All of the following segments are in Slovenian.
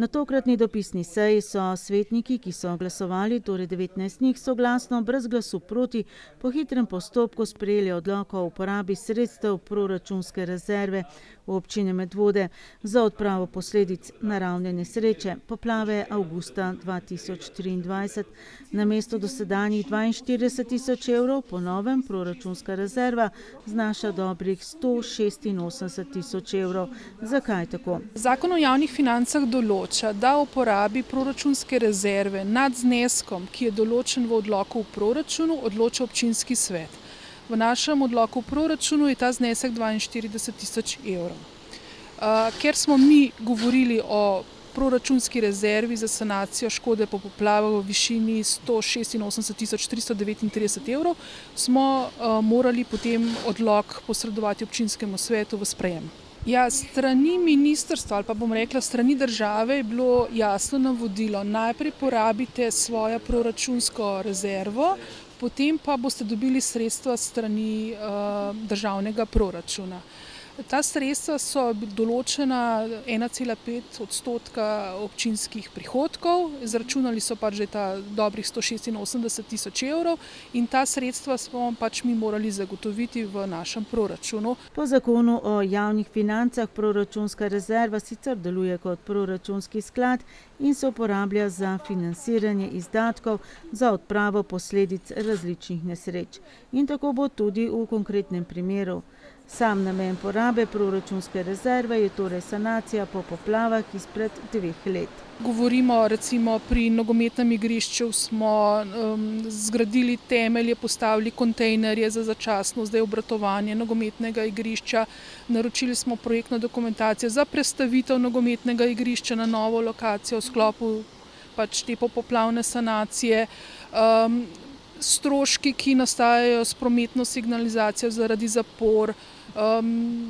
Na tokratni dopisni seji so svetniki, ki so glasovali, torej 19 njih, soglasno, brez glasu proti, po hitrem postopku sprejeli odlok o uporabi sredstev proračunske rezerve občine Medvode za odpravo posledic naravne nesreče poplave avgusta 2023. Namesto dosedanjih 42 tisoč evrov po novem proračunska rezerva znaša dobrih 186 tisoč evrov. Zakaj tako? Zakon o javnih financah določa, da uporabi proračunske rezerve nad zneskom, ki je določen v odloku v proračunu, odloča občinski svet. V našem odloku v proračunu je ta znesek 42 tisoč evrov. Ker smo mi govorili o proračunski rezervi za sanacijo škode po poplavah v višini 186 tisoč 339 evrov, smo morali potem odlok posredovati občinskemu svetu v sprejem. Ja, strani ministrstva ali pa bom rekla strani države je bilo jasno navodilo, najprej porabite svojo proračunsko rezervo, potem pa boste dobili sredstva strani državnega proračuna. Ta sredstva so določena 1,5% občinskih prihodkov, izračunali so pač že ta dobrih 186 tisoč evrov in ta sredstva smo pač mi morali zagotoviti v našem proračunu. Po zakonu o javnih financah proračunska rezerva sicer deluje kot proračunski sklad in se uporablja za financiranje izdatkov za odpravo posledic različnih nesreč. In tako bo tudi v konkretnem primeru. Sam namen porabe proračunske rezerve je torej sanacija po poplavah izpred 2 let. Govorimo recimo pri nogometnem igrišču smo zgradili temelje, postavili kontejnerje za začasno zdaj obratovanje nogometnega igrišča, naročili smo projektno dokumentacijo za prestavitev nogometnega igrišča na novo lokacijo v sklopu pač te popoplavne sanacije. Stroški, ki nastajajo s prometno signalizacijo zaradi zapor,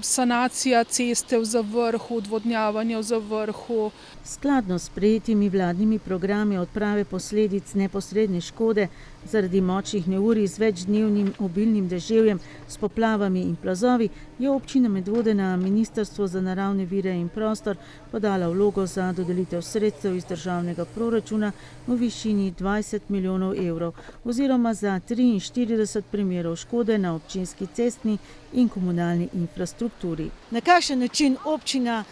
sanacija ceste v Zavrhu, odvodnjavanje v Zavrhu. Skladno s sprejetimi vladnimi programi odprave posledic neposredne škode zaradi močnih neurij z večdnevnim obilnim deževjem, s poplavami in plazovi, je občina Medvode na Ministrstvo za naravne vire in prostor podala vlogo za dodelitev sredstev iz državnega proračuna v višini 20 milijonov evrov oziroma za 43 primerov škode na občinski cestni in komunalni infrastrukturi. Na kakšen način občina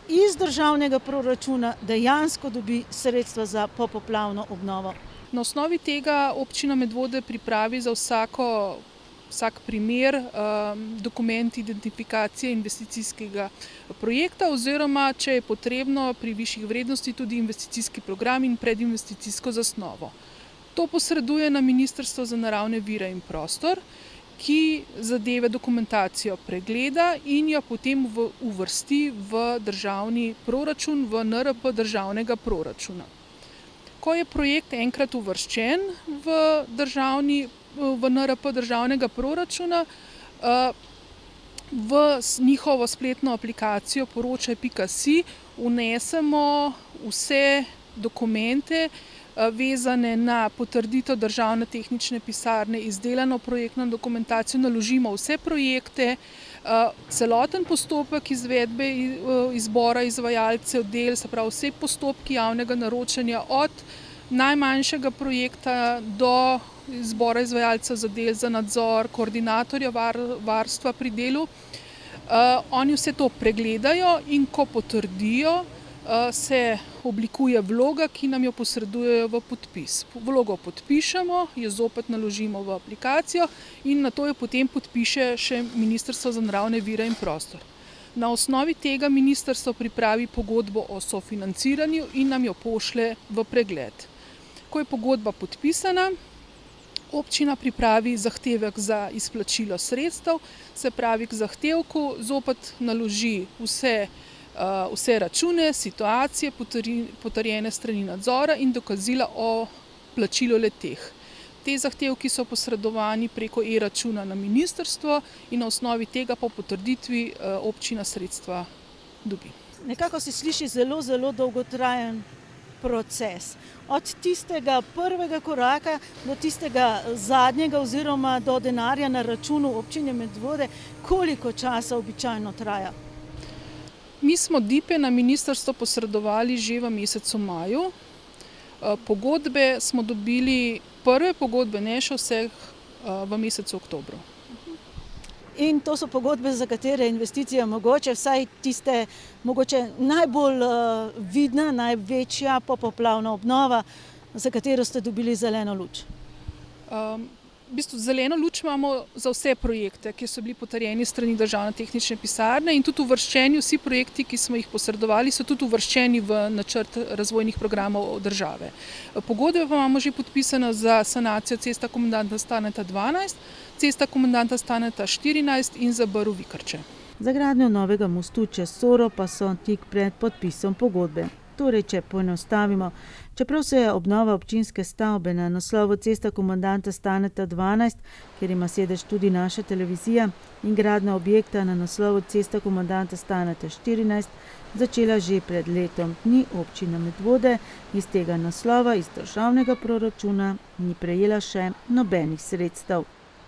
iz državnega proračuna dejansko dobi sredstva za popoplavno obnovo? Na osnovi tega občina Medvode pripravi za vsak primer dokument identifikacije investicijskega projekta oziroma, če je potrebno, pri višjih vrednosti tudi investicijski program in predinvesticijsko zasnovo. To posreduje na Ministrstvo za naravne vire in prostor, ki zadeve dokumentacijo pregleda in jo potem uvrsti v državni proračun, v NRP državnega proračuna. Ko je projekt enkrat uvrščen v NRP državnega proračuna, v njihovo spletno aplikacijo poročaj.si vnesemo vse dokumente, vezane na potrditev državne tehnične pisarne, izdelano projektno dokumentacijo, naložimo vse projekte, celoten postopek izvedbe izbora izvajalcev del, se pravi vse postopki javnega naročanja od najmanjšega projekta do izbora izvajalcev za del, za nadzor, koordinatorja varstva pri delu. Oni vse to pregledajo in ko potrdijo, se oblikuje vloga, ki nam jo posredujejo v podpis. Vlogo podpišemo, jo zopet naložimo v aplikacijo in nato jo potem podpiše še Ministrstvo za naravne vire in prostor. Na osnovi tega ministrstvo pripravi pogodbo o sofinanciranju in nam jo pošlje v pregled. Ko je pogodba podpisana, občina pripravi zahtevek za izplačilo sredstev, se pravi k zahtevku zopet naloži vse račune, situacije, potrjene strani nadzora in dokazila o plačilu le-teh. Te zahtevki so posredovani preko e-računa na ministrstvo in na osnovi tega po potrditvi občina sredstva dobi. Nekako se sliši zelo, zelo dolgotrajen proces. Od tistega prvega koraka do tistega zadnjega oziroma do denarja na računu občine Medvode, koliko časa običajno traja? Mi smo DIP-e na ministrstvo posredovali že v mesecu maju. Pogodbe smo dobili, prve pogodbe, ne še vseh, v mesecu oktobru. In to so pogodbe, za katere investicija mogoče, vsaj tiste mogoče najbolj vidna, največja popoplavna obnova, za katero ste dobili zeleno luč. V bistvu zeleno luč imamo za vse projekte, ki so bili potrjeni strani Državne tehnične pisarne, in tudi uvrščeni vsi projekti, ki smo jih posredovali, so tudi uvrščeni v načrt razvojnih programov države. Pogodbe pa imamo že podpisane za sanacijo cesta komandanta Staneta 12, cesta komandanta Staneta 14 in za Brv-Vikrče. Za gradnjo novega mostu čez Soro pa so tik pred podpisom pogodbe. Torej, če poenostavimo, čeprav se je obnova občinske stavbe na naslovu Cesta komandanta Staneta 12, kjer ima sedež tudi naša televizija, in gradnja objekta na naslovu Cesta komandanta Staneta 14 začela že pred letom dni, občina Medvode iz tega naslova iz državnega proračuna ni prejela še nobenih sredstev.